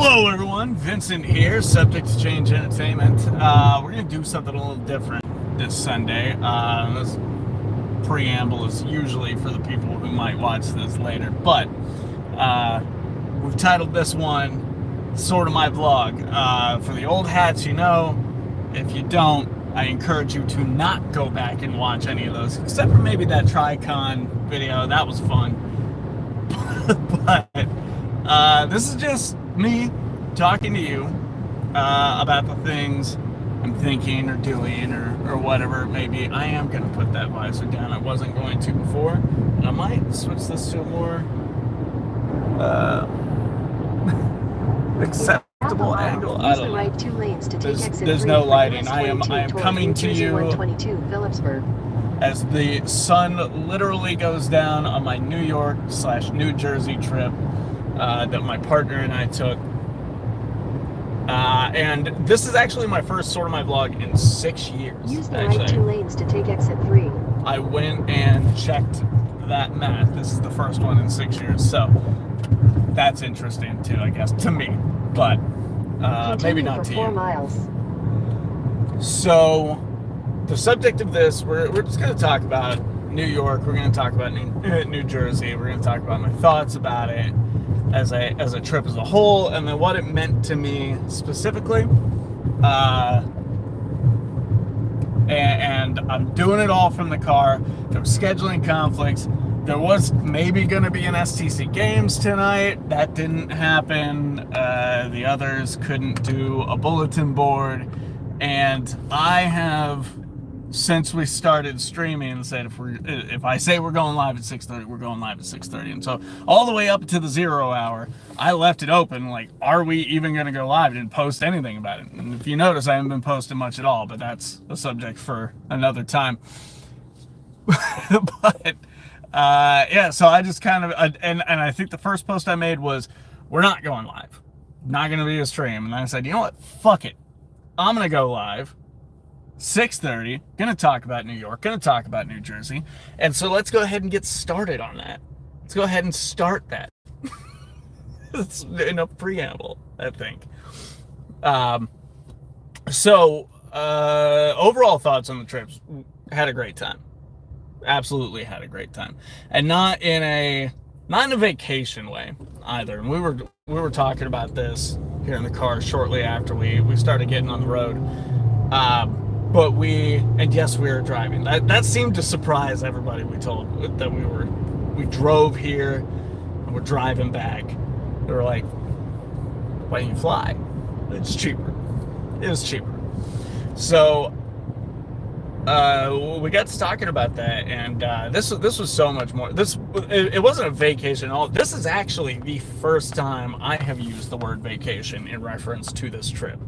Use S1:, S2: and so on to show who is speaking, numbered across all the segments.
S1: Hello everyone, Vincent here, Subject to Change Entertainment. We're going to do something a little different this Sunday. This preamble is usually for the people who might watch this later, but we've titled this one, Sorta My Vlog. For the old hats, you know. If you don't, I encourage you to not go back and watch any of those, except for maybe that Tricon video. That was fun. But this is just me talking to you about the things I'm thinking or doing or whatever it may be. I am going to put that visor down. I wasn't going to before. And I might switch this to a more acceptable angle. I don't know. There's no lighting. I am coming to you as the sun literally goes down on my New York/New Jersey trip that my partner and I took. And this is actually my first Sorta My Vlog in 6 years.
S2: Use the right 2 lanes to take exit 3.
S1: I went and checked that math. This is the first one in 6 years, so that's interesting too, I guess, to me. But maybe not to you.
S2: 4 miles.
S1: So the subject of this, we're just going to talk about New York. We're going to talk about New Jersey. We're going to talk about my thoughts about it as a trip as a whole, and then what it meant to me specifically. And I'm doing it all from the car. There were scheduling conflicts. There was maybe going to be an STC Games tonight. That didn't happen. The others couldn't do a bulletin board. And I have, since we started streaming, said if I say we're going live at 6:30, we're going live at 6:30. And so all the way up to the 0 hour, I left it open. Like, are we even going to go live? I didn't post anything about it. And if you notice, I haven't been posting much at all, but that's a subject for another time. But yeah, so I just kind of, and I think the first post I made was, we're not going live. Not going to be a stream. And I said, you know what? Fuck it. I'm going to go live. 6:30, gonna talk about New York, gonna talk about New Jersey, and so let's go ahead and get started on that. Let's go ahead and start that. It's enough preamble, I think. So overall thoughts on the trips: had a great time, absolutely had a great time, and not in a vacation way either. And we were talking about this here in the car shortly after we started getting on the road. But we were driving. That seemed to surprise everybody. We told that we drove here and we're driving back. They were like, why don't you fly? It's cheaper. It was cheaper. So we got to talking about that, and this was so much more. It wasn't a vacation at all. This is actually the first time I have used the word vacation in reference to this trip.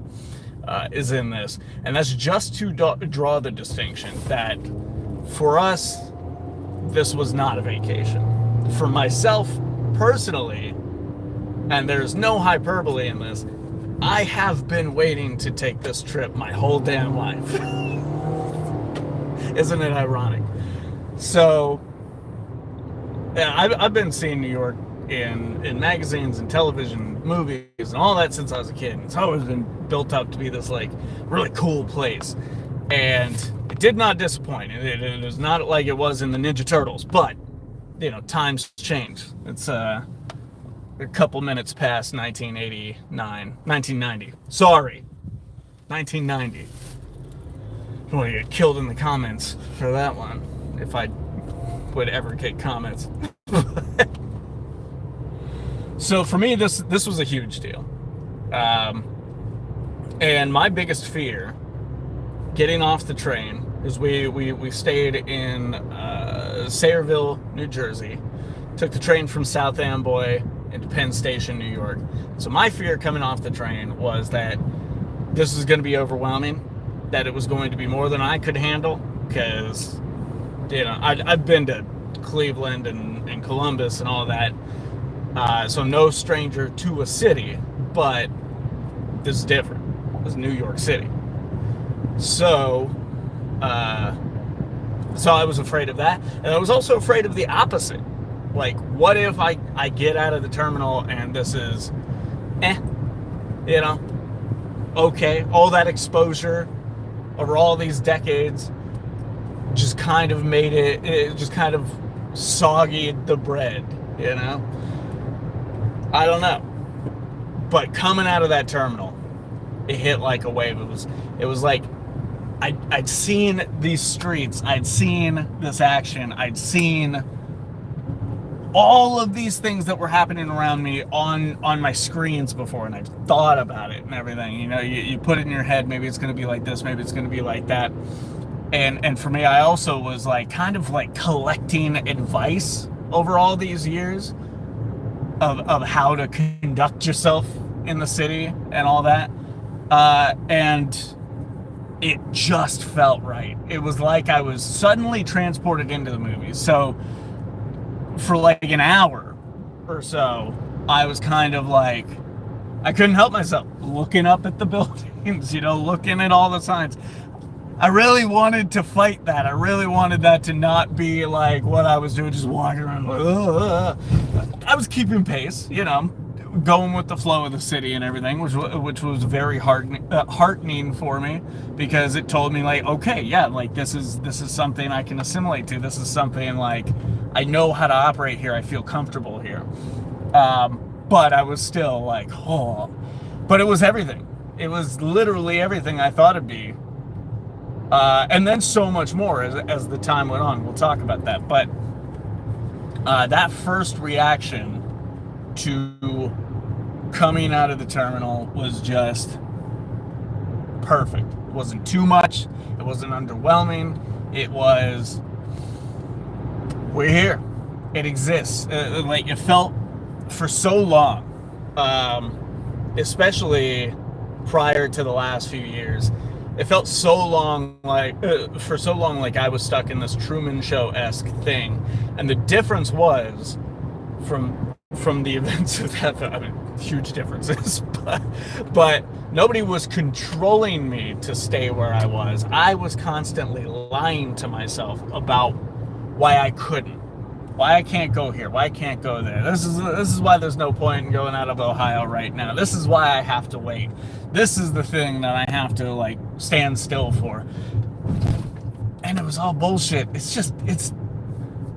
S1: Is in this, and that's just to draw the distinction that for us, this was not a vacation. For myself personally, and there's no hyperbole in this, I have been waiting to take this trip my whole damn life. Isn't it ironic? So yeah, I've been seeing New York in magazines and television, movies, and all that since I was a kid. It's always been built up to be this like really cool place, and it did not disappoint. It is not like it was in the Ninja Turtles, but you know, times change. It's a couple minutes past 1990. Sorry, 1990. I want to get killed in the comments for that one, if I would ever get comments. So for me, this was a huge deal. And my biggest fear getting off the train is we stayed in Sayreville, New Jersey, took the train from South Amboy into Penn Station, New York. So my fear coming off the train was that this was going to be overwhelming, that it was going to be more than I could handle, because you know, I've been to Cleveland and Columbus and all that. So I'm no stranger to a city, but this is different. This is New York City. So I was afraid of that. And I was also afraid of the opposite. Like, what if I get out of the terminal and this is you know, okay, all that exposure over all these decades just kind of made it just kind of soggied the bread, you know? I don't know. But coming out of that terminal, it hit like a wave. It was like I'd seen these streets, I'd seen this action, I'd seen all of these things that were happening around me on my screens before, and I've thought about it and everything. You know, you put it in your head, maybe it's going to be like this, maybe it's going to be like that. And for me, I also was like kind of like collecting advice over all these years of how to conduct yourself in the city and all that. And it just felt right. It was like I was suddenly transported into the movie. So for like an hour or so, I was kind of like, I couldn't help myself looking up at the buildings, you know, looking at all the signs. I really wanted to fight that. I really wanted that to not be like what I was doing, just walking around like, ugh. I was keeping pace, you know, going with the flow of the city and everything, which was very heartening for me, because it told me like, okay, yeah, like this is something I can assimilate to. This is something like I know how to operate here. I feel comfortable here. But I was still like, oh, but it was everything. It was literally everything I thought it'd be. And then so much more as the time went on. We'll talk about that. But that first reaction to coming out of the terminal was just perfect. It wasn't too much. It wasn't underwhelming. It was, we're here. It exists. Like it felt for so long, especially prior to the last few years. It felt so long like for so long like I was stuck in this Truman Show-esque thing, and the difference was from the events of that. I mean, huge differences, but nobody was controlling me to stay where I was. I was constantly lying to myself about why I couldn't, why I can't go here, why I can't go there. This is why there's no point in going out of Ohio right now. This is why I have to wait. This is the thing that I have to like stand still for. And it was all bullshit. It's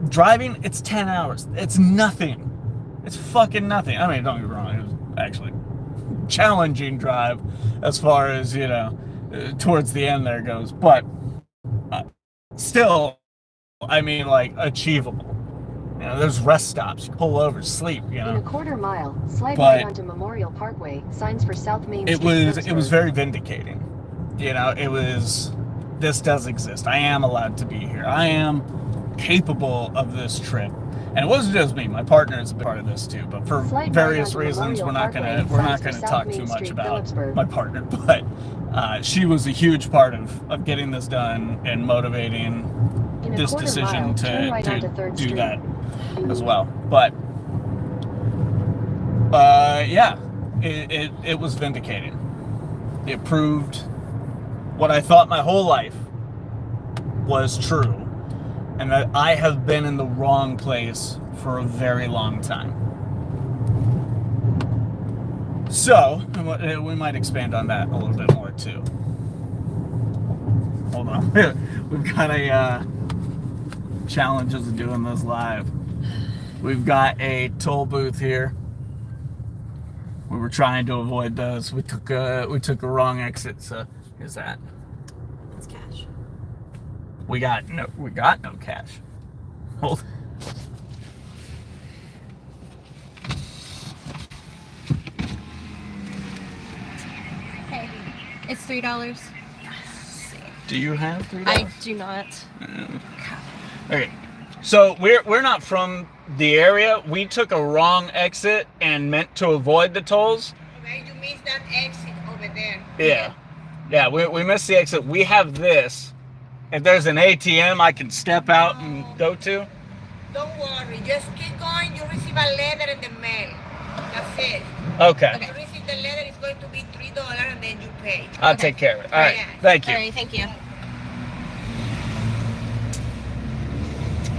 S1: driving. It's 10 hours. It's nothing. It's fucking nothing. I mean, don't get me wrong. It was actually a challenging drive as far as, you know, towards the end there goes. But still, I mean, like, achievable. You know, there's rest stops. You pull over, sleep, you know.
S2: In a quarter mile, slide right onto Memorial Parkway, signs for South Main Street.
S1: It was very vindicating. You know, it was, this does exist. I am allowed to be here. I am capable of this trip. And it wasn't just me. My partner is a big part of this too. But for various reasons, we're not gonna talk too much about my partner. But she was a huge part of getting this done and motivating this decision to do that as well. But yeah, it was vindicating. It proved what I thought my whole life was true, and that I have been in the wrong place for a very long time. So we might expand on that a little bit more too. Hold on. We've got a challenges of doing this live. We've got a toll booth here. We were trying to avoid those. We took a wrong exit. So here's that.
S3: It's cash.
S1: We got no cash. Hold.
S3: Hey, it's $3.
S1: Do you have $3?
S3: I do not.
S1: Okay, so we're not from the area. We took a wrong exit and meant to avoid the tolls.
S4: Okay, you missed that exit over there.
S1: Yeah, we missed the exit. We have this. If there's an ATM I can step out and go to.
S4: Don't worry, just keep going. You receive a letter in the mail. That's it.
S1: Okay.
S4: When you receive the letter, it's going to be $3 and then you pay.
S1: I'll take care of it. All right, thank you.
S3: All right, thank you.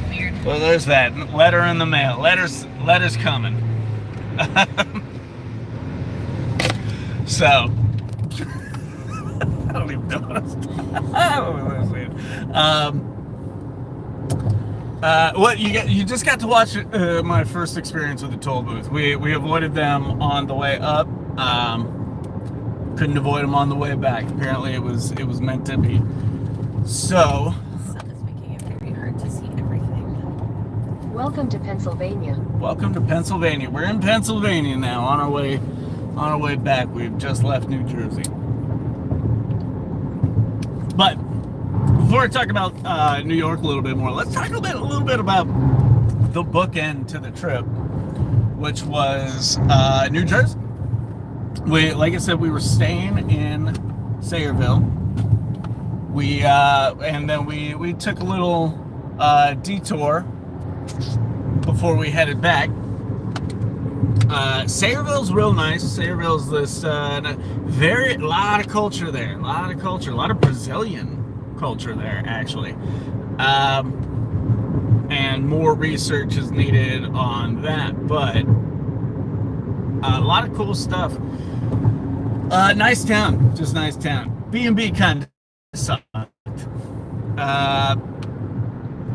S3: Weird.
S1: Well, there's that letter in the mail. Letters coming. So, I don't even know what I was saying. What you just got to watch my first experience with the toll booth. We avoided them on the way up. Couldn't avoid them on the way back. Apparently, it was meant to be. So,
S3: The sun is making it very hard to see everything.
S2: Welcome to Pennsylvania.
S1: welcome to Pennsylvania. We're in Pennsylvania now, on our way back. We've just left New Jersey. But before I talk about New York a little bit more, let's talk a little bit about the bookend to the trip, which was New Jersey. Like I said, we were staying in Sayreville. And then we took a little detour before we headed back. Sayreville's real nice. Sayreville's this lot of culture there. A lot of Brazilian culture there, actually. And more research is needed on that, but a lot of cool stuff. Nice town, just nice town. B&B kind of sucked.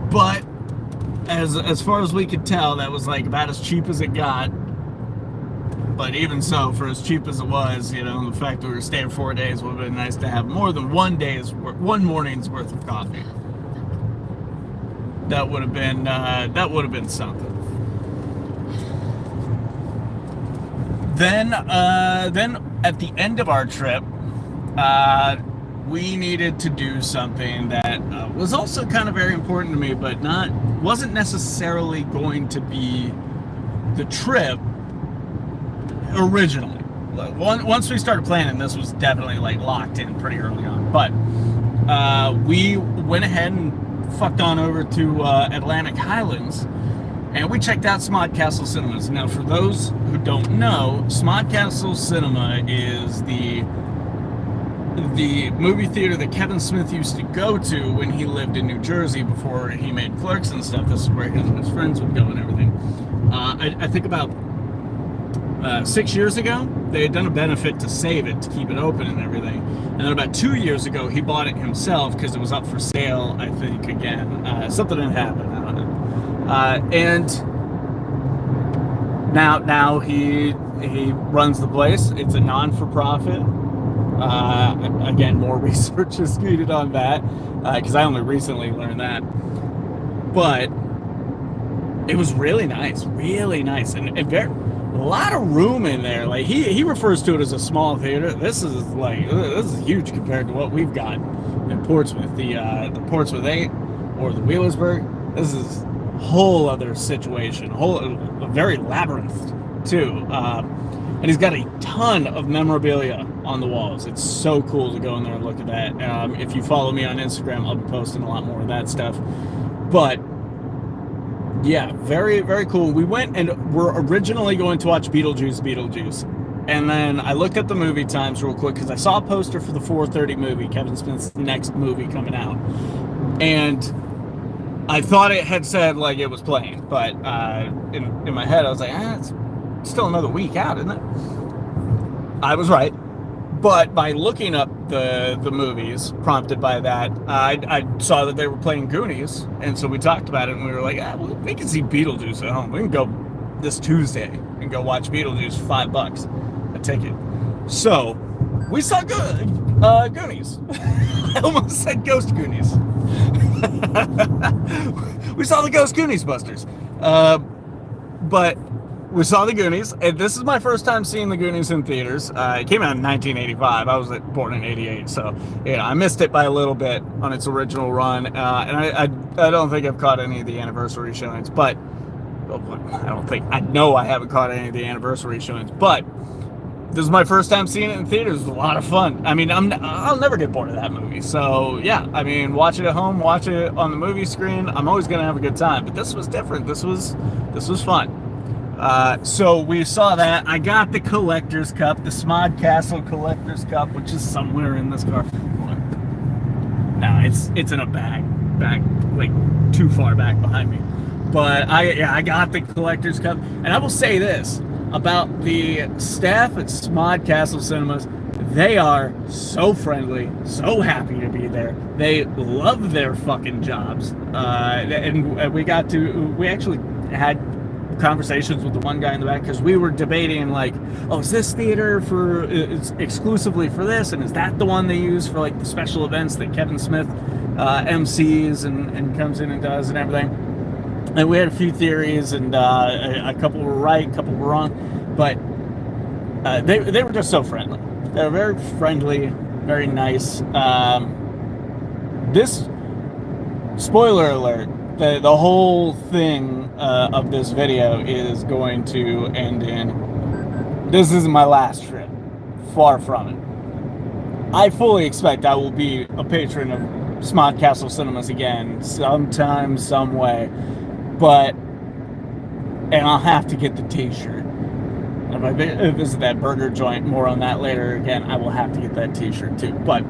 S1: But as far as we could tell, that was like about as cheap as it got. But even so, for as cheap as it was, the fact that we were staying 4 days would have been nice to have more than one morning's worth of coffee. That would have been something. Then at the end of our trip, we needed to do something that was also kind of very important to me, but wasn't necessarily going to be the trip originally. Once we started planning, this was definitely like locked in pretty early on. But we went ahead and fucked on over to Atlantic Highlands, and we checked out Smodcastle Cinemas. Now, for those who don't know, Smodcastle Cinema is the movie theater that Kevin Smith used to go to when he lived in New Jersey before he made Clerks and stuff. This is where him and his friends would go and everything. I think about 6 years ago, they had done a benefit to save it, to keep it open and everything. And then about 2 years ago, he bought it himself because it was up for sale, I think, again. Something had happened, I don't know. And now he runs the place. It's a non-for-profit. Again, more research is needed on that because I only recently learned that. But it was really nice, and very, a lot of room in there. Like he refers to it as a small theater. This is huge compared to what we've got in Portsmouth. The Portsmouth 8 or the Wheelersburg. This is a whole other situation. A very labyrinth too. And he's got a ton of memorabilia on the walls. It's so cool to go in there and look at that. If you follow me on Instagram, I'll be posting a lot more of that stuff. But yeah, very, very cool. We went and we're originally going to watch Beetlejuice. And then I looked at the movie times real quick because I saw a poster for the 4:30 movie, Kevin Smith's next movie coming out. And I thought it had said like it was playing, but in my head I was like, it's still another week out, isn't it? I was right. But by looking up the movies, prompted by that, I saw that they were playing Goonies, and so we talked about it, and we were like, well, we can see Beetlejuice at home. We can go this Tuesday and go watch Beetlejuice for $5 a ticket. So we saw Goonies. I almost said Ghost Goonies. We saw the Ghost Goonies Busters. But we saw the Goonies, and this is my first time seeing the Goonies in theaters. It came out in 1985. I was born in 88, so I missed it by a little bit on its original run. And I don't think I've caught any of the anniversary showings, but I know I haven't caught any of the anniversary showings, but this is my first time seeing it in theaters. It was a lot of fun. I mean, I'll never get bored of that movie. So yeah, I mean, watch it at home, watch it on the movie screen. I'm always gonna have a good time. But this was different. This was fun. So we saw that. I got the collector's cup, the Smodcastle collector's cup, which is somewhere in this car. No, it's in a bag, like too far back behind me. But I got the collector's cup, and I will say this: about the staff at Smod Castle Cinemas. They are so friendly, so happy to be there. They love their fucking jobs. And we actually had conversations with the one guy in the back, because we were debating, like, oh, is this theater it's exclusively for this, and is that the one they use for like the special events that Kevin Smith MCs and comes in and does and everything. And we had a few theories, and a couple were right, a couple were wrong, but they were just so friendly. They were very friendly, very nice. This, spoiler alert, the whole thing of this video is going to end in, this isn't my last trip. Far from it. I fully expect I will be a patron of Smod Castle Cinemas again, sometime, some way. And I'll have to get the t-shirt. If I visit that burger joint, more on that later again, I will have to get that t-shirt too. But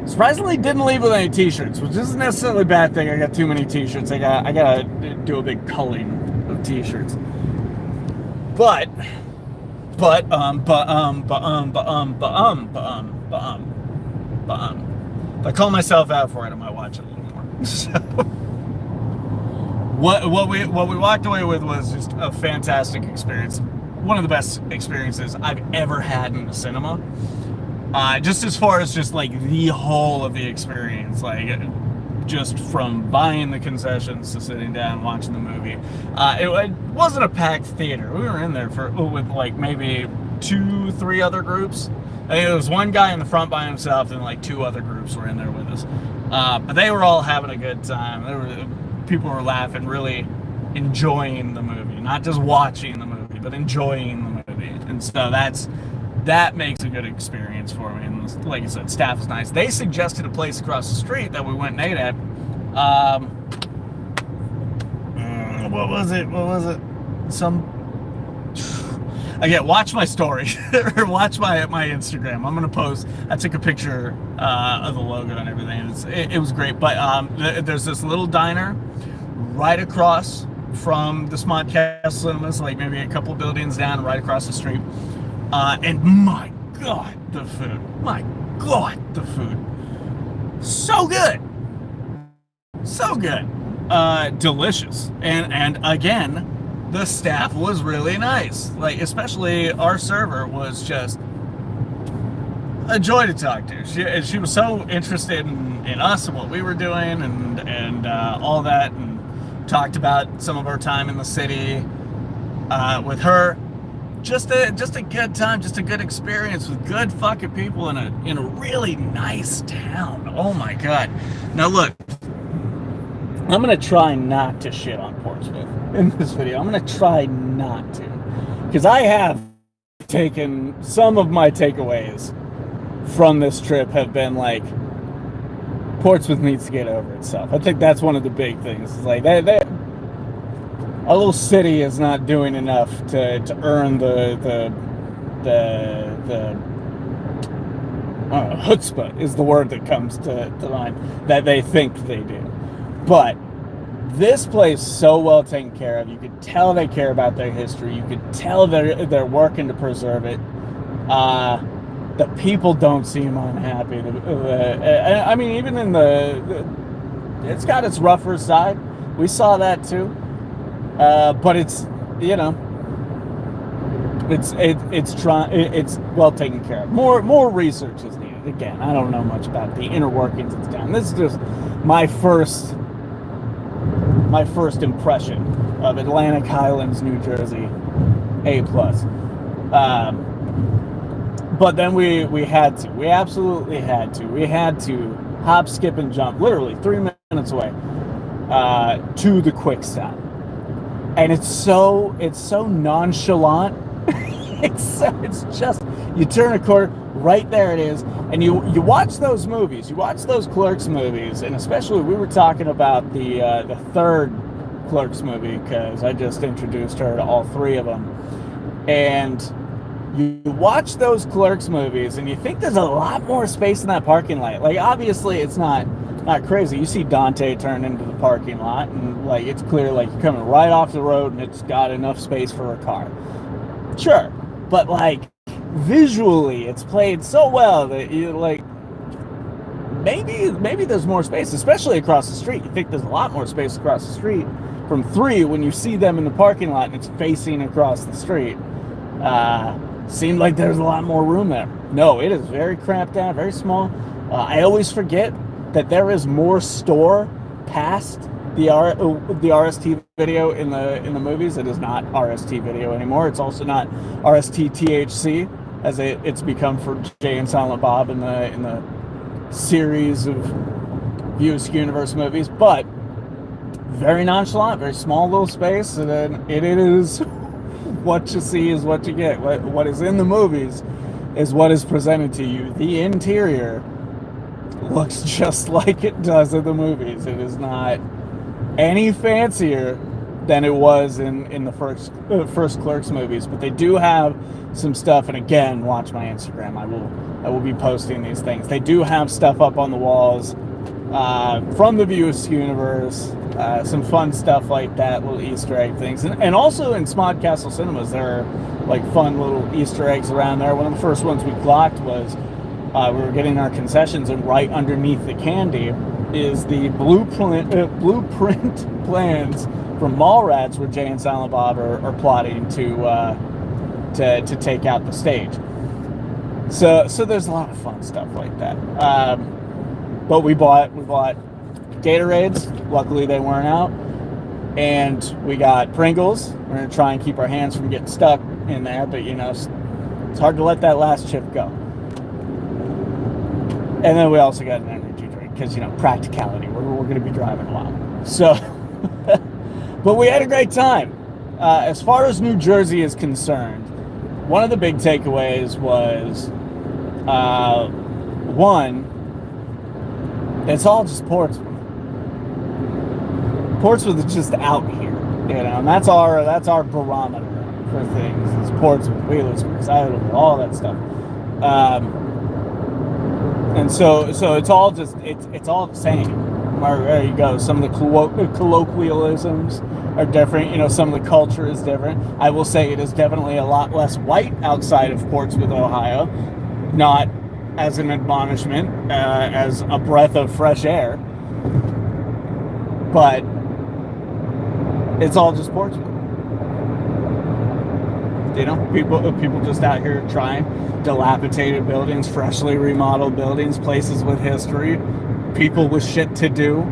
S1: surprisingly, didn't leave with any t-shirts, which isn't necessarily a bad thing. I got too many t-shirts. I gotta do a big culling of t-shirts. But if I call myself out for it, I might watch it a little more. So, what we walked away with was just a fantastic experience. One of the best experiences I've ever had in the cinema. Just as far as just like the whole of the experience, like just from buying the concessions to sitting down and watching the movie. It wasn't a packed theater. We were in there with like maybe 2-3 other groups. I think there was one guy in the front by himself, and like 2 other groups were in there with us. But they were all having a good time. People were laughing, really enjoying the movie, not just watching the movie, but enjoying the movie. And so that makes a good experience for me. And like I said, staff is nice. They suggested a place across the street that we went and ate at. What was it? Again, watch my story or watch my Instagram. I'm gonna post. I took a picture of the logo and everything. It was great. But there's this little diner right across from the Smod Castle Cinemas, like maybe a couple buildings down, right across the street. And my God, the food. My God, the food. So good. So good. Delicious. And again, the staff was really nice. Like, especially our server was just a joy to talk to. She was so interested in us and what we were doing and all that, and talked about some of our time in the city with her. Just a good time, just a good experience with good fucking people in a really nice town. Oh my God. Now look, I'm gonna try not to shit on Portsmouth in this video. I'm gonna try not to, because I have taken some of my takeaways from this trip have been like, Portsmouth needs to get over itself. I think that's one of the big things. It's like our little city is not doing enough to earn the chutzpah is the word that comes to mind that they think they do. But this place is so well taken care of. You could tell they care about their history. You could tell they're working to preserve it. The people don't seem unhappy. I mean, even in it's got its rougher side. We saw that too. But it's, you know, it's well taken care of. More research is needed. Again, I don't know much about the inner workings of the town. This is just my first impression of Atlantic Highlands, New Jersey, A+. But then we absolutely had to. We had to hop, skip, and jump, literally 3 minutes away, to the Quick Stop. And it's so nonchalant. it's just, you turn a corner, right there it is. And you watch those movies, you watch those Clerks movies, and especially we were talking about the third Clerks movie, because I just introduced her to all 3 of them. And you watch those Clerks movies and you think there's a lot more space in that parking lot. Like, obviously it's not crazy. You see Dante turn into the parking lot, and like it's clear, like you're coming right off the road and it's got enough space for a car. Sure, but like visually, it's played so well that you like. Maybe there's more space, especially across the street. You think there's a lot more space across the street from 3 when you see them in the parking lot and it's facing across the street. Seemed like there's a lot more room there. No, it is very cramped down, very small. I always forget that there is more store past the RST video in the movies. It is not RST video anymore. It's also not RST THC as it's become for Jay and Silent Bob in the series of Views Universe movies, but very nonchalant, very small little space, and then it is what you see is what you get. What is in the movies is what is presented to you. The interior looks just like it does in the movies. It is not any fancier than it was in the first Clerks movies, but they do have some stuff. And again, watch my Instagram. I will be posting these things. They do have stuff up on the walls from the Views universe. Some fun stuff like that, little Easter egg things, and also in Smod Castle Cinemas there are like fun little Easter eggs around there. One of the first ones we clocked was we were getting our concessions, and right underneath the candy is the blueprint plans from Mallrats, where Jay and Silent Bob are plotting to take out the stage. So there's a lot of fun stuff like that. But we bought Gatorades. Luckily they weren't out, and we got Pringles. We're gonna try and keep our hands from getting stuck in there, but you know, it's hard to let that last chip go. And then we also got an energy drink because, you know, practicality. We're going to be driving a while. So, but we had a great time. As far as New Jersey is concerned, one of the big takeaways was, one, it's all just Portsmouth. Portsmouth is just out here, you know, and that's our barometer for things. It's Portsmouth, Wheelersburg, Idaho, all that stuff. And so it's all just it's all the same. There you go. Some of the colloquialisms are different. You know, some of the culture is different. I will say it is definitely a lot less white outside of Portsmouth, Ohio. Not as an admonishment, as a breath of fresh air, but it's all just Portsmouth. You know, people just out here trying. Dilapidated buildings, freshly remodeled buildings, places with history, people with shit to do.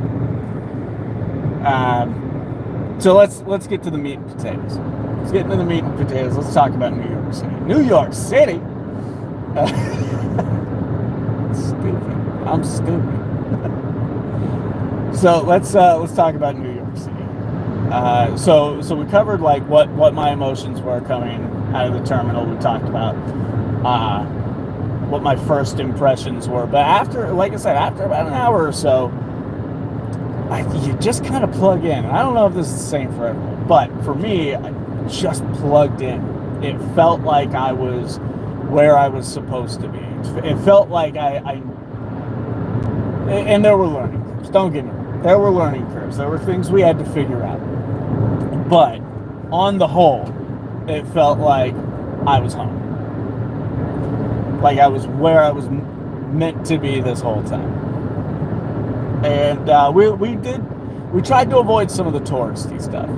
S1: So let's get to the meat and potatoes. Let's get into the meat and potatoes. Let's talk about New York City. New York City. Stupid. I'm stupid. So let's talk about New York City. So we covered like what my emotions were coming out of the terminal. We talked about what my first impressions were, but after about an hour or so, you just kind of plug in. I don't know if this is the same for everyone, but for me, I just plugged in. It felt like I was where I was supposed to be. It felt like and there were learning curves. Don't get me wrong. There were learning curves. There were things we had to figure out. But on the whole, it felt like I was home. Like I was where I was meant to be this whole time. And we tried to avoid some of the touristy stuff.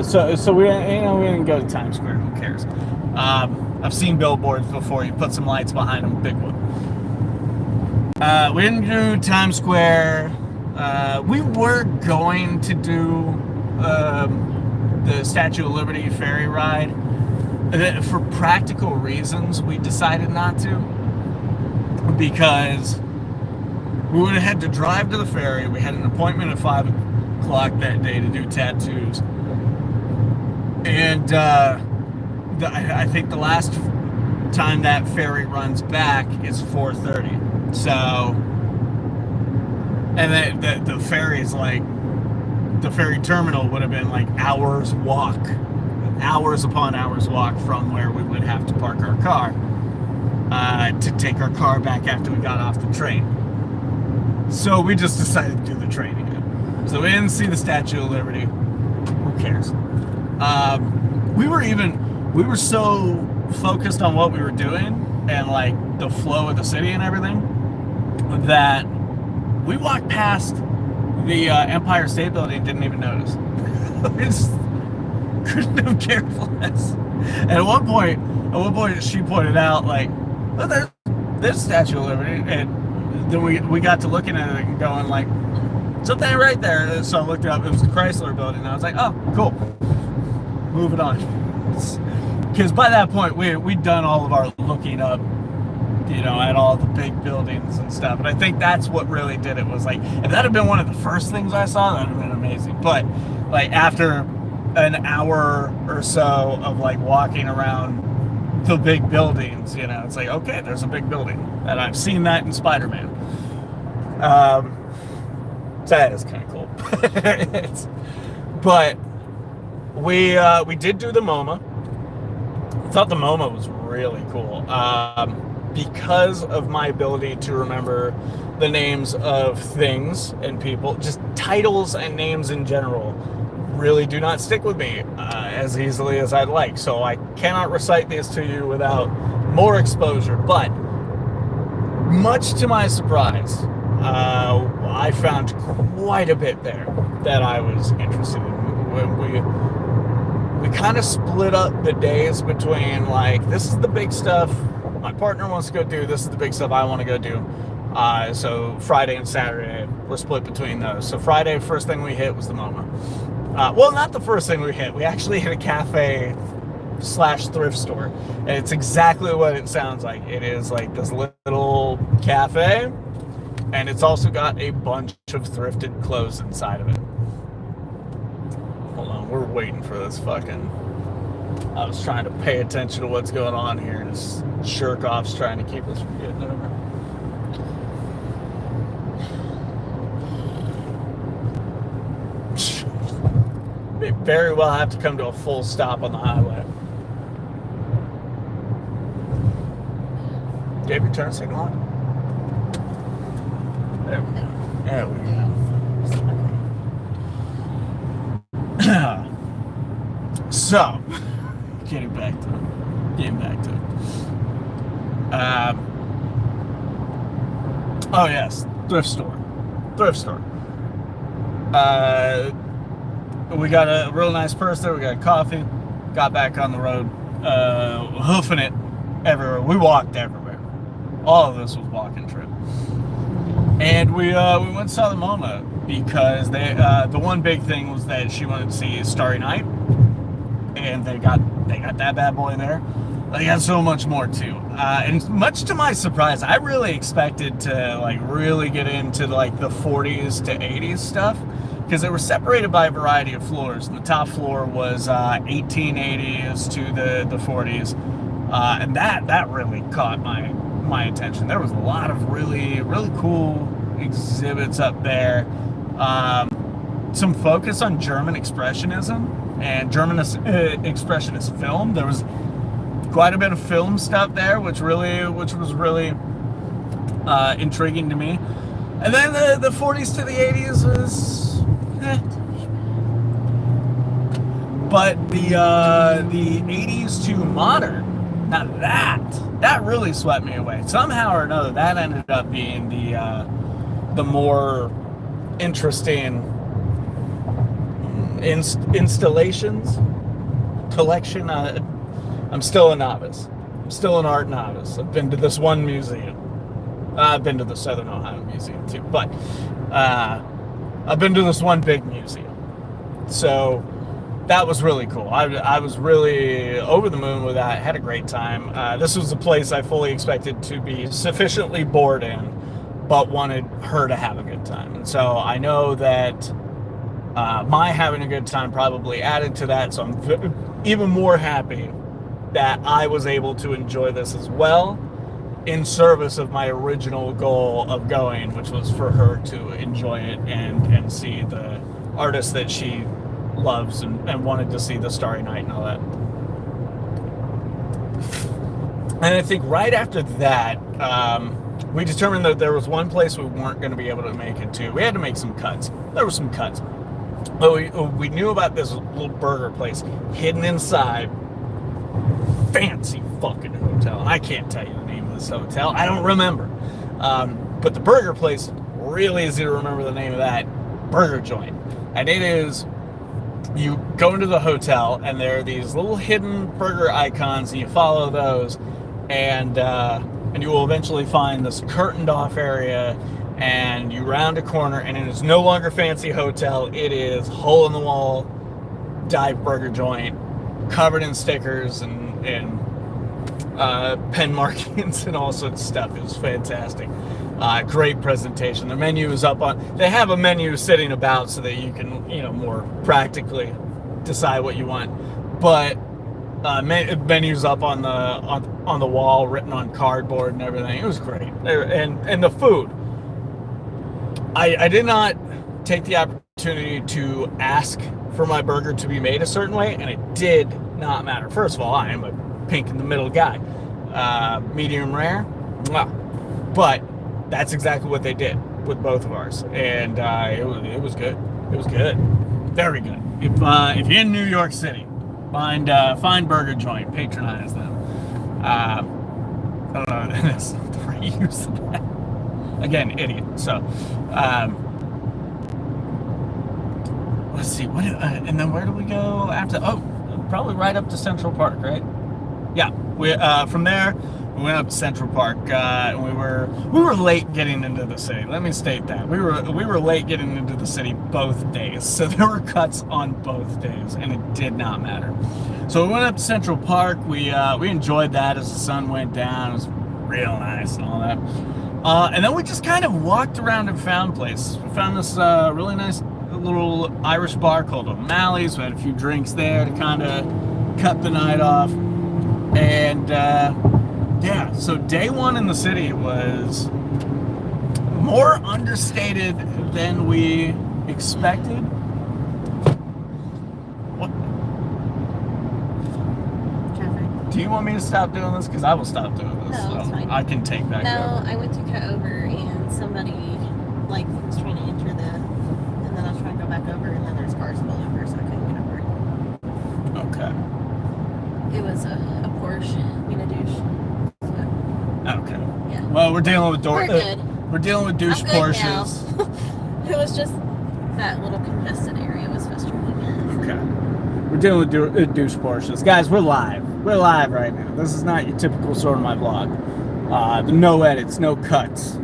S1: So we didn't go to Times Square. Who cares? I've seen billboards before. You put some lights behind them, big one. We didn't do Times Square. We were going to do the Statue of Liberty ferry ride. For practical reasons, we decided not to, because we would have had to drive to the ferry. We had an appointment at 5 o'clock that day to do tattoos. And I think the last time that ferry runs back is 4:30. So, and the ferry is like, the ferry terminal would have been like hours upon hours walk from where we would have to park our car to take our car back after we got off the train. So we just decided to do the train again. So we didn't see the Statue of Liberty. Who cares? We were even we were so focused on what we were doing and like the flow of the city and everything that we walked past the Empire State Building and didn't even notice. We just couldn't have cared less. And at one point she pointed out like, oh, there's Statue of Liberty, and then we got to looking at it and going like, something right there. So I looked it up. It was the Chrysler Building. And I was like, oh, cool. Moving on. Because by that point, we'd done all of our looking up, you know, at all the big buildings and stuff. And I think that's what really did it. Was like, if that had been one of the first things I saw, that would have been amazing. But like after an hour or so of like walking around the big buildings, you know, it's like, okay, there's a big building. And I've seen that in Spider-Man. So that is kind of cool. But we did do the MoMA. I thought the MoMA was really cool. Because of my ability to remember the names of things and people, just titles and names in general really do not stick with me as easily as I'd like. So I cannot recite these to you without more exposure. But much to my surprise, I found quite a bit there that I was interested in. We kind of split up the days between like, this is the big stuff my partner wants to go do, this is the big stuff I want to go do. So Friday and Saturday were split between those. So Friday, first thing we hit was the MoMA. Well, not the first thing we hit. We actually hit a cafe / thrift store. And it's exactly what it sounds like. It is like this little cafe, and it's also got a bunch of thrifted clothes inside of it. Hold on, we're waiting for this fucking... I was trying to pay attention to what's going on here, and this jerk-off's trying to keep us from getting over. May very well have to come to a full stop on the highway. Do you have your turn signal on? There we go. There we go. So, getting back to it. Oh yes, thrift store. We got a real nice purse there. We got coffee. Got back on the road, hoofing it everywhere. We walked everywhere. All of this was walking trip. And we went and saw the MoMA because the one big thing was that she wanted to see Starry Night, and they got that bad boy there. They got so much more too. And much to my surprise, I really expected to like really get into like the 40s to 80s stuff, because they were separated by a variety of floors. And the top floor was 1880s to the 40s, and that really caught my attention. There was a lot of really cool exhibits up there. Some focus on German expressionism and German expressionist film. There was quite a bit of film stuff there, which was really intriguing to me. And then the 40s to the 80s was, but the 80s to modern, now that really swept me away. Somehow or another, that ended up being the more interesting installations collection. I'm still a novice. I'm still an art novice. I've been to this one museum. I've been to the Southern Ohio Museum too, but I've been to this one big museum. So that was really cool. I was really over the moon with that. Had a great time. This was a place I fully expected to be sufficiently bored in, but wanted her to have a good time. And so I know that my having a good time probably added to that. So I'm even more happy that I was able to enjoy this as well, in service of my original goal of going, which was for her to enjoy it and see the artist that she loves and wanted to see the Starry Night and all that. And I think right after that, we determined that there was one place we weren't going to be able to make it to. We had to make some cuts. There were some cuts. But we knew about this little burger place hidden inside fancy fucking hotel. I can't tell you the name of this hotel. I don't remember. But the burger place, really easy to remember the name of that burger joint. And it is, you go into the hotel and there are these little hidden burger icons and you follow those and you will eventually find this curtained off area and you round a corner and it is no longer fancy hotel. It is hole in the wall dive burger joint covered in stickers and pen markings and all sorts of stuff. It was fantastic. Great presentation. The menu is up on, they have a menu sitting about so that you can, more practically decide what you want. But menus up on the wall, written on cardboard and everything. It was great. And the food. I did not take the opportunity to ask for my burger to be made a certain way, and it did not matter. First of all, I am a pink in the middle guy. Medium rare. But that's exactly what they did with both of ours, and it was good. It was good, very good. If you're in New York City, find Burger Joint, patronize them. I don't know. That's not the right use of that. Again, idiot. So, let's see. What? And then where do we go after? Oh, probably right up to Central Park, right? Yeah. We from there. We went up to Central Park, and we were late getting into the city. Let me state that we were late getting into the city both days, so there were cuts on both days, and it did not matter. So we went up to Central Park. We enjoyed that as the sun went down. It was real nice and all that. And then we just kind of walked around and found places. We found this really nice little Irish bar called O'Malley's. We had a few drinks there to kind of cut the night off, and. Yeah, so day one in the city was more understated than we expected. What?
S3: Traffic.
S1: Do you want me to stop doing this? Because I will stop doing this.
S3: No, it's fine.
S1: I can take that.
S3: No, I went to cut over and somebody was trying to enter and then I was trying to go back over and then there's cars pulling over, so I couldn't get over.
S1: Okay.
S3: It was a Porsche, a douche.
S1: Okay.
S3: Yeah.
S1: Well, we're dealing with
S3: We're good.
S1: We're dealing with douche
S3: I'm good
S1: Porsches.
S3: It was just that little congested area was frustrating.
S1: Okay. We're dealing with douche Porsches. Guys, we're live. We're live right now. This is not your typical Sorta My vlog. No edits, no cuts.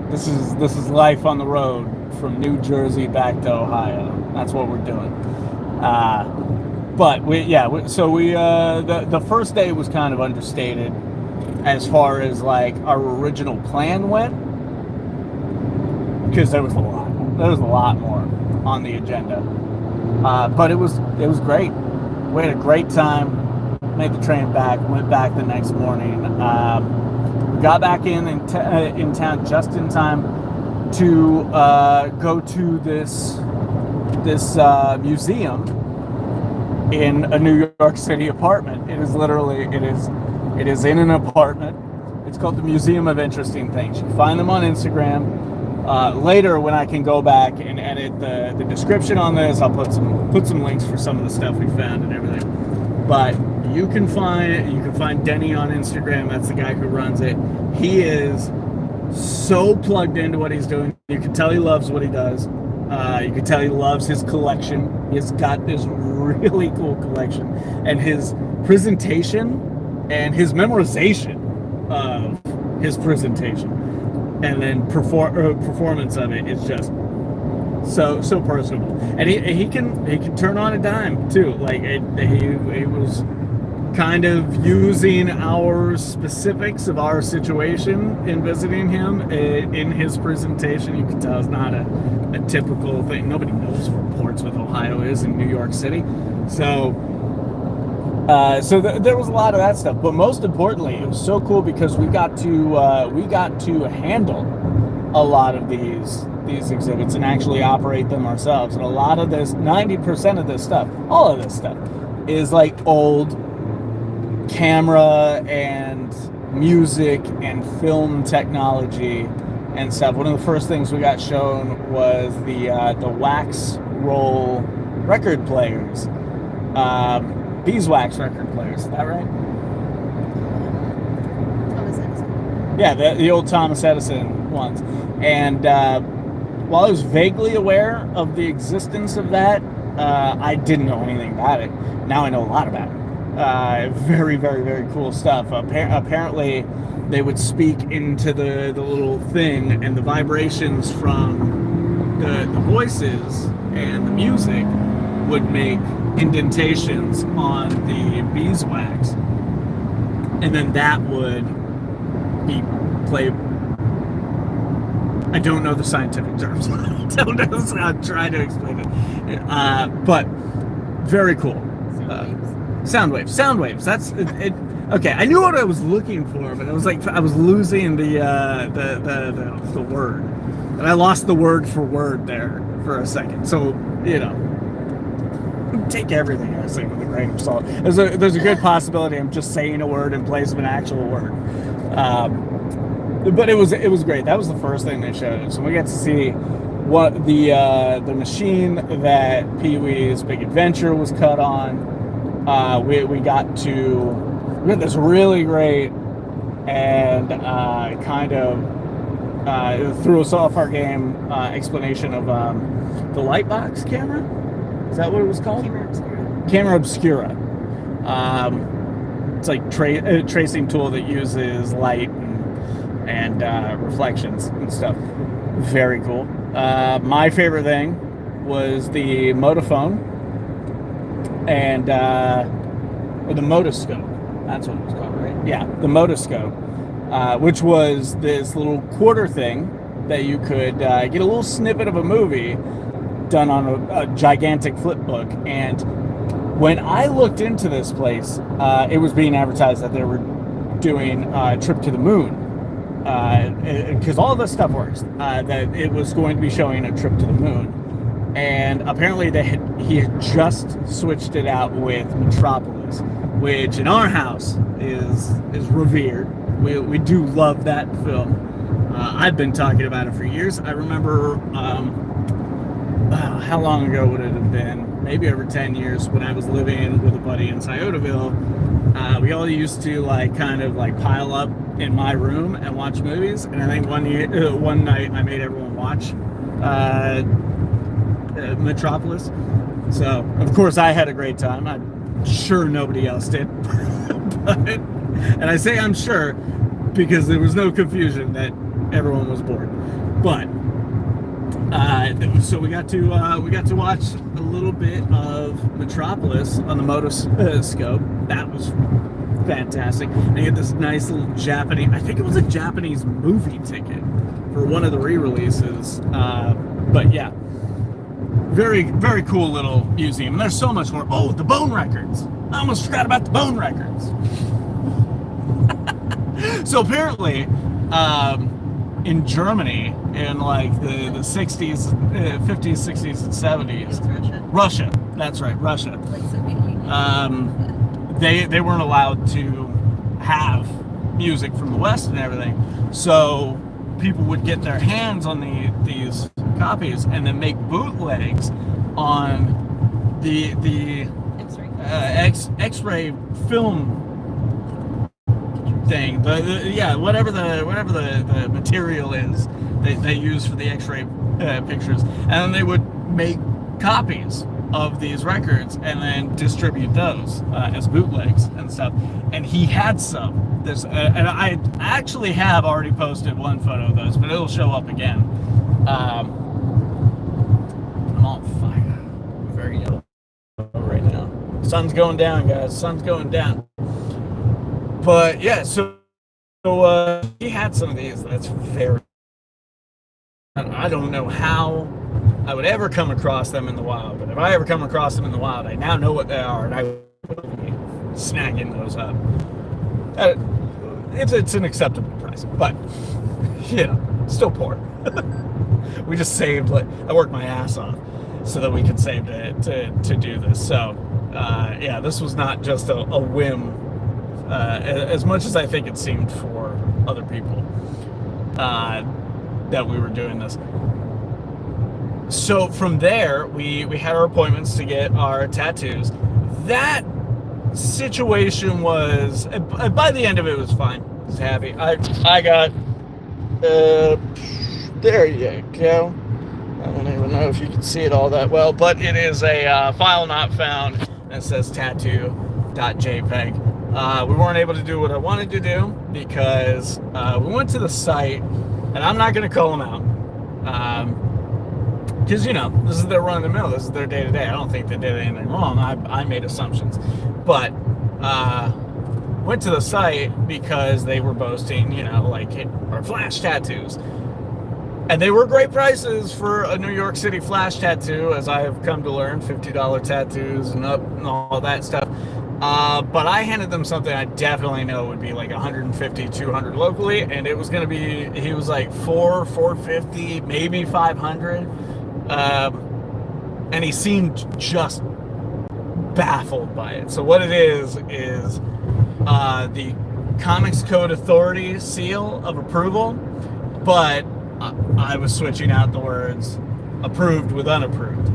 S1: This is life on the road from New Jersey back to Ohio. That's what we're doing. But the first day was kind of understated as far as our original plan went, because there was a lot more on the agenda. But it was great. We had a great time. Made the train back. Went back the next morning. We got back in town just in time to go to this museum in a New York City apartment. It is in an apartment. It's called the Museum of Interesting Things. You can find them on Instagram. Later, when I can go back and edit the description on this, I'll put some links for some of the stuff we found and everything. But you can find Denny on Instagram. That's the guy who runs it. He is so plugged into what he's doing. You can tell he loves what he does. You can tell he loves his collection. He's got this really cool collection, and his presentation and his memorization of his presentation and then performance of it is just so personable. And he can turn on a dime too. He was kind of using our specifics of our situation in visiting him in his presentation. You can tell it's not a typical thing. Nobody knows where Portsmouth, Ohio is in New York City. So there was a lot of that stuff. But most importantly, it was so cool because we got to handle a lot of these exhibits and actually operate them ourselves. And a lot of this, 90% of this stuff, all of this stuff, is old camera and music and film technology and stuff. One of the first things we got shown was the wax roll record players, beeswax record players. Is that right? Yeah, the old Thomas Edison ones. And while I was vaguely aware of the existence of that, I didn't know anything about it. Now I know a lot about it. Very, very, very cool stuff. Apparently, they would speak into the little thing, and the vibrations from the voices and the music would make indentations on the beeswax, and then that would be played. I don't know the scientific terms. I don't know. I'm trying to explain it, but very cool. Sound waves. That's it. Okay, I knew what I was looking for, but it was like I was losing the word, and I lost the word for word there for a second. So take everything I say with a grain of salt. There's a good possibility I'm just saying a word in place of an actual word. But it was great. That was the first thing they showed us, and we got to see what the machine that Pee-wee's Big Adventure was cut on. We got this really great and kind of threw us off our game explanation of the Lightbox camera. Is that what it was called? Camera Obscura. It's like a tracing tool that uses light and reflections and stuff. Very cool. My favorite thing was the Motophone and or the Motoscope. That's what it was called, right? Yeah, the Motoscope, which was this little quarter thing that you could get a little snippet of a movie done on a gigantic flip book. And when I looked into this place, it was being advertised that they were doing a trip to the moon, because all this stuff works, that it was going to be showing a trip to the moon. And apparently he had just switched it out with Metropolis, which in our house is revered. We do love that film. I've been talking about it for years. I remember, how long ago would it have been? Maybe over 10 years, when I was living with a buddy in Sciotaville. We all used to kind of pile up in my room and watch movies. And I think one night I made everyone watch Metropolis. So of course I had a great time. I'm sure nobody else did. And I say I'm sure because there was no confusion that everyone was bored. But so we got to watch a little bit of Metropolis on the Motoscope. That was fantastic. They had this nice little Japanese, I think it was a Japanese movie ticket for one of the re-releases. But yeah, very, very cool little museum. And there's so much more. Oh, the bone records. I almost forgot about the bone records. So apparently, in Germany, in the 60s, 50s, 60s, and 70s. Russia. That's right, Russia. They weren't allowed to have music from the West and everything. So people would get their hands on these copies and then make bootlegs on the X-ray film thing, whatever the material is they use for the X-ray pictures, and then they would make copies of these records and then distribute those as bootlegs and stuff. And he had some. And I actually have already posted one photo of those, but it'll show up again. I'm on fire. I'm very yellow right now. Sun's going down, guys. Sun's going down. But yeah, so he had some of these. That's very. I don't know how I would ever come across them in the wild, but if I ever come across them in the wild, I now know what they are, and I would be snagging those up. It's an acceptable price, but still poor. We just saved. I worked my ass off so that we could save to do this. So this was not just a whim, as much as I think it seemed for other people that we were doing this. So from there, we had our appointments to get our tattoos. That situation was, by the end of it, was fine. He's happy. I got, there you go. I don't even know if you can see it all that well, but it is a file not found, and it says tattoo.jpg. We weren't able to do what I wanted to do because we went to the site, and I'm not going to call them out. Because, this is their run-of-the-mill. This is their day-to-day. I don't think they did anything wrong. I made assumptions. But went to the site because they were boasting, our flash tattoos. And they were great prices for a New York City flash tattoo, as I have come to learn, $50 tattoos and up and all that stuff. But I handed them something I definitely know would be like $150, $200 locally, and it was going to be, he was like $450, maybe $500. And he seemed just baffled by it. So what it is the Comics Code Authority seal of approval, but I was switching out the words approved with unapproved.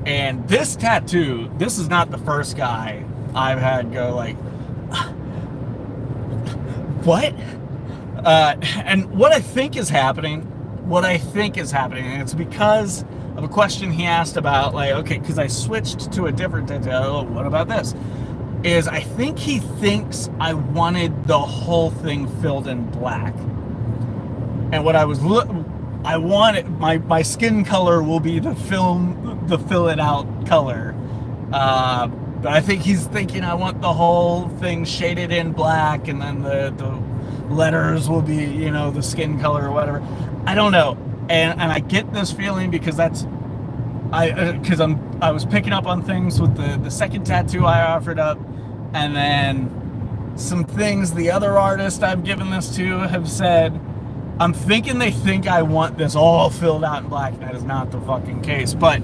S1: And this tattoo, this is not the first guy I've had go like, what? And what I think is happening, and it's because of a question he asked about, like, okay, because I switched to a different tattoo. Oh, what about this? Is I think he thinks I wanted the whole thing filled in black. And what I wanted, my skin color will be the fill it out color. But I think he's thinking I want the whole thing shaded in black, and then the letters will be, the skin color or whatever. I don't know. And I get this feeling because I was picking up on things with the second tattoo I offered up, and then some things the other artist I've given this to have said. I'm thinking they think I want this all filled out in black. That is not the fucking case. But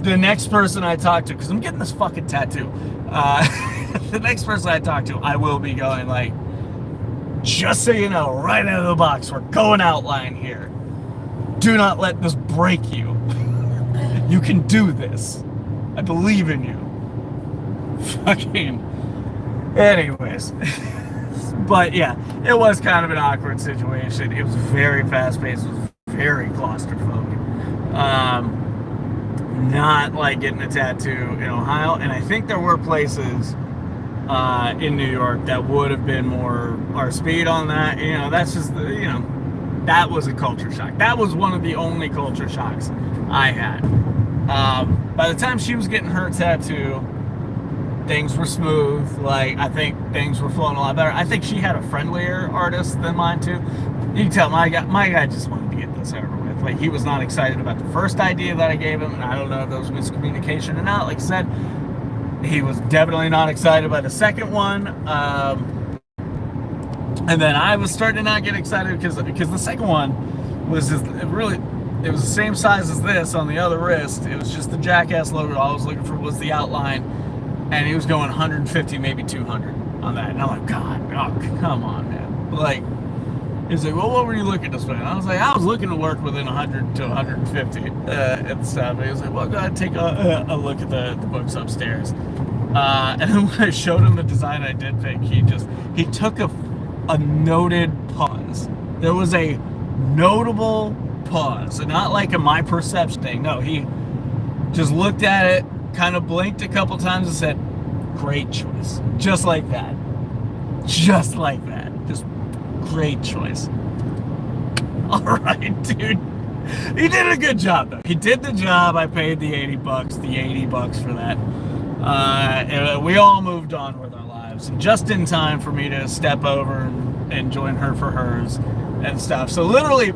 S1: the next person I talk to, because I'm getting this fucking tattoo, the next person I talk to, I will be going like, just so you know, right out of the box, we're going outline here. Do not let this break you. You can do this. I believe in you. Fucking. Anyways. But yeah, it was kind of an awkward situation. It was very fast-paced. It was very claustrophobic. Not like getting a tattoo in Ohio. And I think there were places in New York that would have been more our speed on that. That's just, that was a culture shock. That was one of the only culture shocks I had. By the time she was getting her tattoo, things were smooth. Like, I think things were flowing a lot better. I think she had a friendlier artist than mine too. You can tell my guy just wanted to get this over with. Like, he was not excited about the first idea that I gave him, and I don't know if there was miscommunication or not. Like I said, he was definitely not excited by the second one. And then I was starting to not get excited because the second one was just, it was the same size as this on the other wrist. It was just the Jackass logo. All I was looking for was the outline. And he was going 150, maybe 200 on that. And I'm like, God, come on, man. Like, he's like, well, what were you looking to spend? I was like, I was looking to work within 100 to 150 and stuff. And he was like, well, go ahead and take a look at the books upstairs. And then when I showed him the design I did pick, he took a noted pause. There was a notable pause. And not like a my perception thing. No, he just looked at it, kind of blinked a couple times and said, great choice. Just like that. Just like that. Just great choice. All right, dude. He did a good job, though. He did the job. I paid the $80 for that. And we all moved on with our lives. And just in time for me to step over and join her for hers and stuff. So literally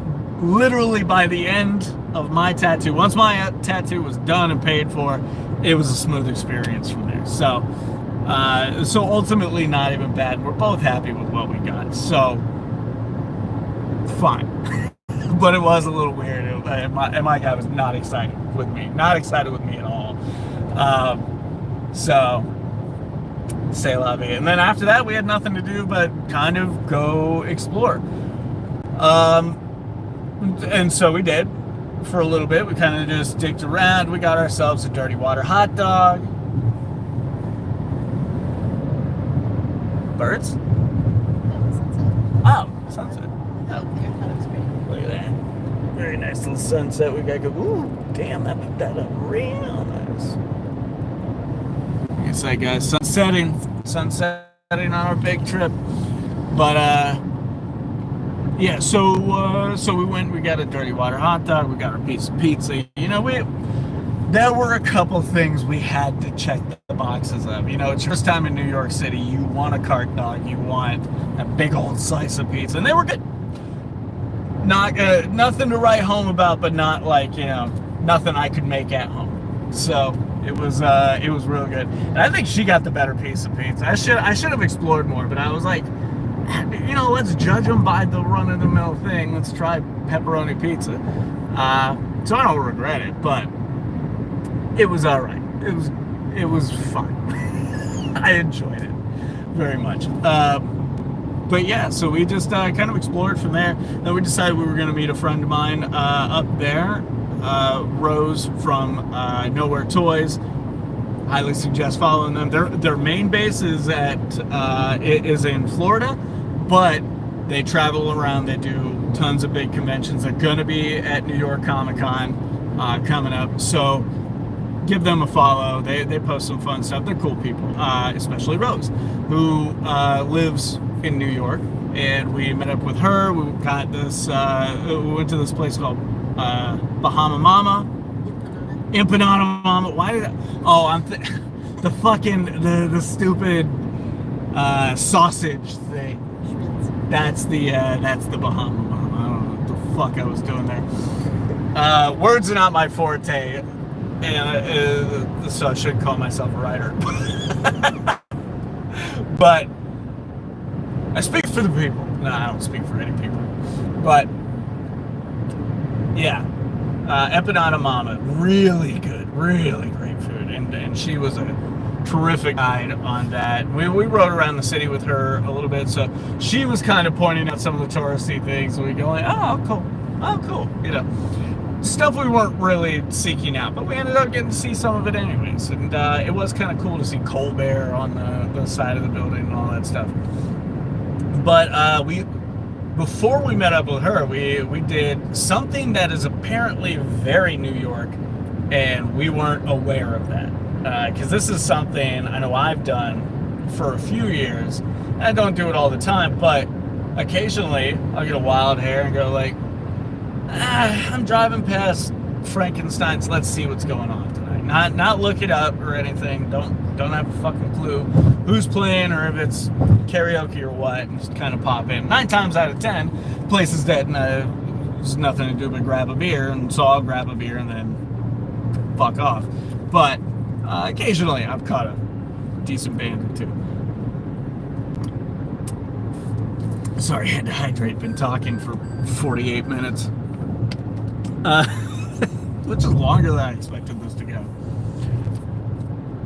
S1: by the end of my tattoo, once my tattoo was done and paid for, it was a smooth experience from there. So ultimately not even bad. We're both happy with what we got. So fine. But it was a little weird. And my guy was not excited with me. Not excited with me at all. So say la vie. And then after that, we had nothing to do but kind of go explore. And so we did. For a little bit, we kind of just dicked around. We got ourselves a dirty water hot dog. Birds? Oh, sunset.
S3: Oh, I thought it was great.
S1: Look at that. Very nice little sunset. We got to go. Ooh, damn, that picked that up real nice. It's like sunsetting on our big trip. But, yeah, so we went, we got a dirty water hot dog, we got our piece of pizza. You know, there were a couple things we had to check the boxes of. You know, it's your first time in New York City. You want a cart dog. You want a big old slice of pizza. And they were good. Not nothing to write home about, but not like, you know, nothing I could make at home. So it was real good. And I think she got the better piece of pizza. I should have explored more, but I was like, you know, let's judge them by the run-of-the-mill thing. Let's try pepperoni pizza. So I don't regret it, but it was all right. It was fun. I enjoyed it very much. But yeah, so we just kind of explored from there. Then we decided we were going to meet a friend of mine up there, Rose from Nowhere Toys. Highly suggest following them. Their main base is in Florida, but they travel around. They do tons of big conventions. They're going to be at New York Comic Con coming up. So give them a follow. They post some fun stuff. They're cool people, especially Rose, who lives in New York. And we met up with her. We got this. We went to this place called Bahama Mama. Empanada Mama. Why did I? Oh, the fucking the stupid sausage thing. That's the Bahama Mama. I don't know what the fuck I was doing there. Words are not my forte, and so I should call myself a writer. But I speak for the people. No, I don't speak for any people. But yeah. Empanada Mama, really good, really great food, and she was a terrific guide on that. We rode around the city with her a little bit, so she was kind of pointing out some of the touristy things, and we go like, oh cool, you know, stuff we weren't really seeking out, but we ended up getting to see some of it anyways, and it was kind of cool to see Colbert on the side of the building and all that stuff. But before we met up with her, we did something that is apparently very New York, and we weren't aware of that. Because this is something I know I've done for a few years. I don't do it all the time, but occasionally I'll get a wild hair and go like, I'm driving past Frankenstein's, let's see what's going on tonight. Not look it up or anything. Don't have a fucking clue who's playing or if it's karaoke or what, and just kind of pop in. 9 times out of 10, places that there's nothing to do but grab a beer, and so I'll grab a beer and then fuck off. But occasionally I've caught a decent band or two. Sorry, I had to hydrate. Been talking for 48 minutes. Which is longer than I expected this to go.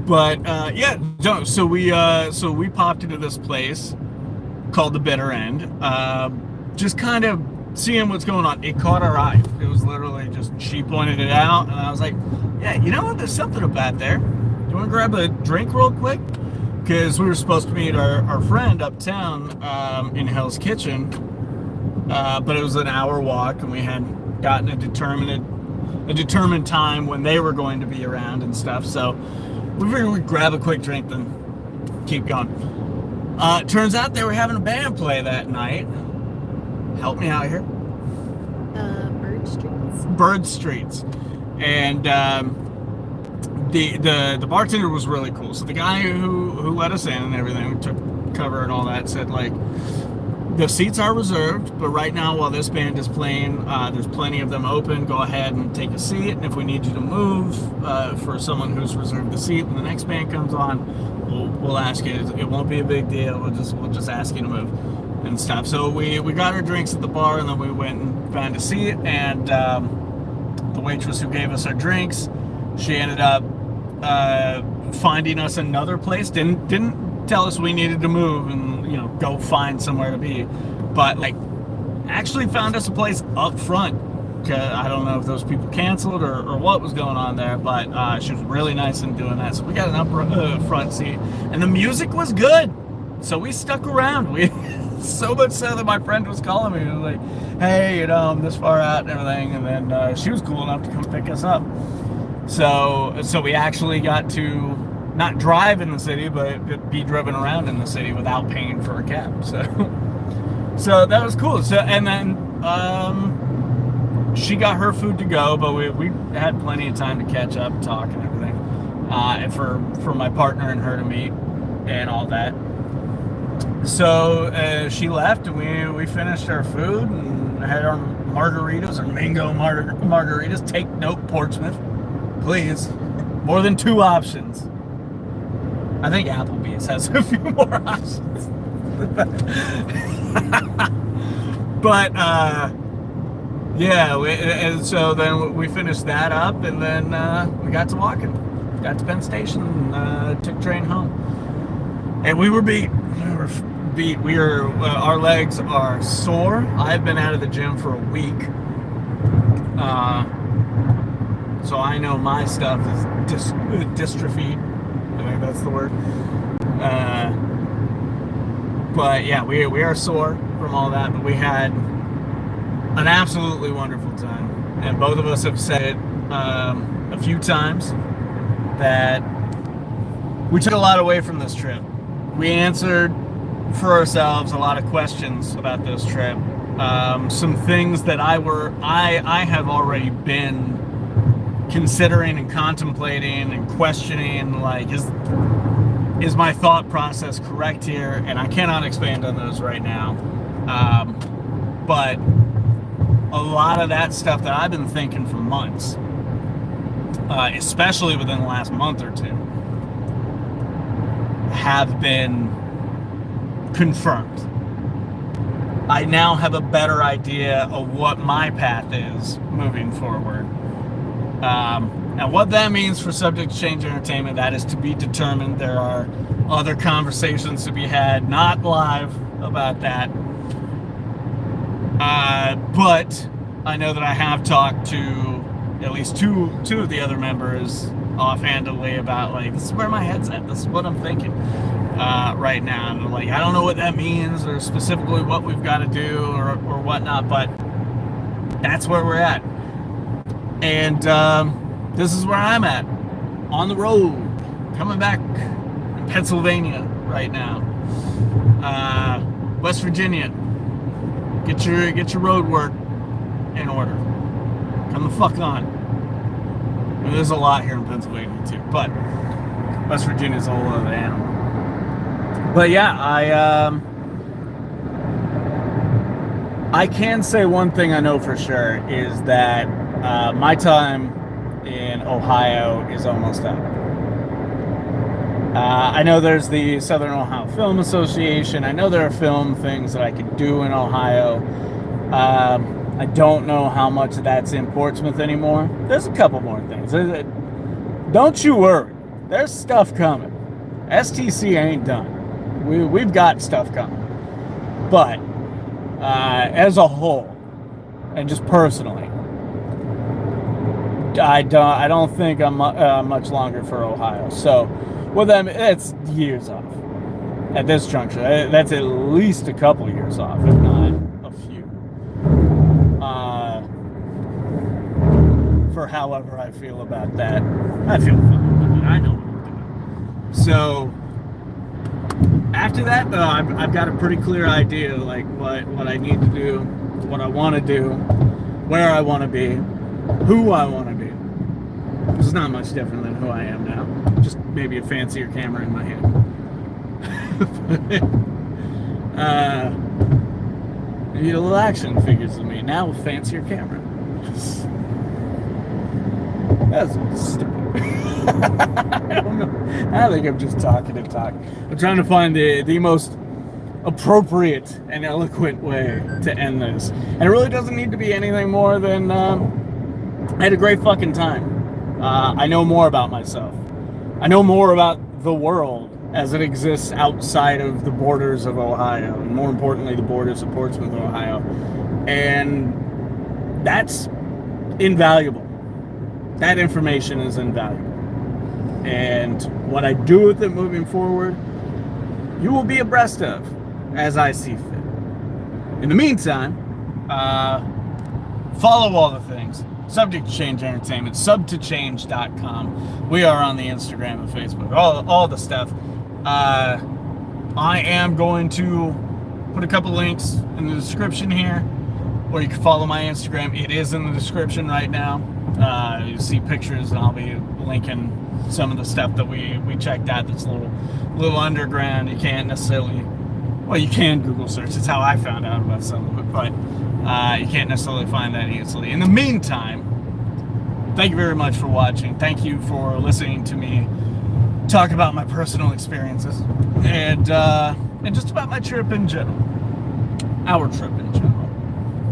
S1: But yeah, so we popped into this place called the Bitter End, just kind of seeing what's going on. It caught our eye. It was literally just, she pointed it out, and I was like, yeah, you know what? There's something about there. You want to grab a drink real quick? Because we were supposed to meet our friend uptown in Hell's Kitchen, but it was an hour walk, and we had gotten a determined time when they were going to be around and stuff. So we figured we'd grab a quick drink, then keep going. Turns out they were having a band play that night. Help me out here. Bird Streets. And the bartender was really cool. So the guy who let us in and everything, who took cover and all that, said like, the seats are reserved, but right now while this band is playing, there's plenty of them open. Go ahead and take a seat, and if we need you to move for someone who's reserved the seat when the next band comes on, we'll ask you. It won't be a big deal. We'll just ask you to move and stuff. So we got our drinks at the bar, and then we went and found a seat, and the waitress who gave us our drinks, she ended up finding us another place. Didn't tell us we needed to move and go find somewhere to be, but like actually found us a place up front. I don't know if those people canceled or what was going on there, but she was really nice in doing that. So we got an up front seat, and the music was good, so we stuck around. We So much so that my friend was calling me. He was like, hey, you know, I'm this far out and everything. And then she was cool enough to come pick us up. So we actually got to not drive in the city, but be driven around in the city without paying for a cab. So that was cool. So, and then she got her food to go, but we had plenty of time to catch up, talk and everything. And for my partner and her to meet and all that. So she left, and we finished our food and had our margaritas, or mango margaritas. Take note, Portsmouth, please. More than 2 options. I think Applebee's has a few more options. But yeah, and so then we finished that up, and then we got to walking. Got to Penn Station, and took train home. And we were beat. Our legs are sore. I've been out of the gym for a week. So I know my stuff is dystrophy. I think that's the word. But yeah, we are sore from all that, but we had an absolutely wonderful time. And both of us have said it a few times that we took a lot away from this trip. We answered for ourselves a lot of questions about this trip. Some things that I have already been considering and contemplating and questioning, like, is my thought process correct here? And I cannot expand on those right now. But a lot of that stuff that I've been thinking for months, especially within the last month or two, have been confirmed. I now have a better idea of what my path is moving forward. And what that means for Subject Change Entertainment, that is to be determined. There are other conversations to be had, not live, about that. But I know that I have talked to at least two of the other members offhandedly about, like, this is where my head's at. This is what I'm thinking right now. And like, I don't know what that means or specifically what we've got to do or whatnot, but that's where we're at. And this is where I'm at, on the road, coming back in Pennsylvania right now. West Virginia, get your road work in order. Come the fuck on. I mean, there's a lot here in Pennsylvania too, but West Virginia's a whole other animal. But yeah, I can say one thing I know for sure is that my time in Ohio is almost up. I know there's the Southern Ohio Film Association. I know there are film things that I could do in Ohio. I don't know how much that's in Portsmouth anymore. There's a couple more things. Don't you worry. There's stuff coming. STC ain't done. We've got stuff coming. But as a whole, and just personally, I don't think I'm much longer for Ohio. So, well, then it's years off at this juncture. That's at least a couple years off, if not a few. For however I feel about that, I feel fine. I know what I'm doing. So after that, though, I've got a pretty clear idea, like what I need to do, what I want to do, where I want to be, who I want to be. It's not much different than who I am now. Just maybe a fancier camera in my hand. Maybe a little action figures of me now with fancier camera. That's stupid. I don't know. I think I'm just talking to talk. I'm trying to find the most appropriate and eloquent way to end this. And it really doesn't need to be anything more than I had a great fucking time. I know more about myself. I know more about the world as it exists outside of the borders of Ohio, and more importantly, the borders of Portsmouth, Ohio. And that's invaluable. That information is invaluable. And what I do with it moving forward, you will be abreast of as I see fit. In the meantime, follow all the things. Subject to Change Entertainment, subjecttochangeent.com. We are on the Instagram and Facebook, all the stuff. I am going to put a couple links in the description here, or you can follow my Instagram. It is in the description right now. You see pictures, and I'll be linking some of the stuff that we checked out that's a little underground. You can't necessarily, well, you can Google search. It's how I found out about some of it, but you can't necessarily find that easily. In the meantime, thank you very much for watching. Thank you for listening to me talk about my personal experiences and just about my trip in general, our trip in general.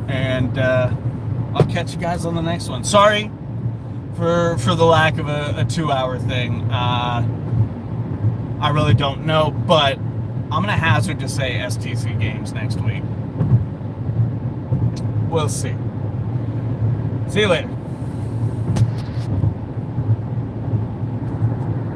S1: And I'll catch you guys on the next one. Sorry for the lack of a 2-hour thing. I really don't know, but I'm gonna hazard to say STC games next week. We'll see. See you later.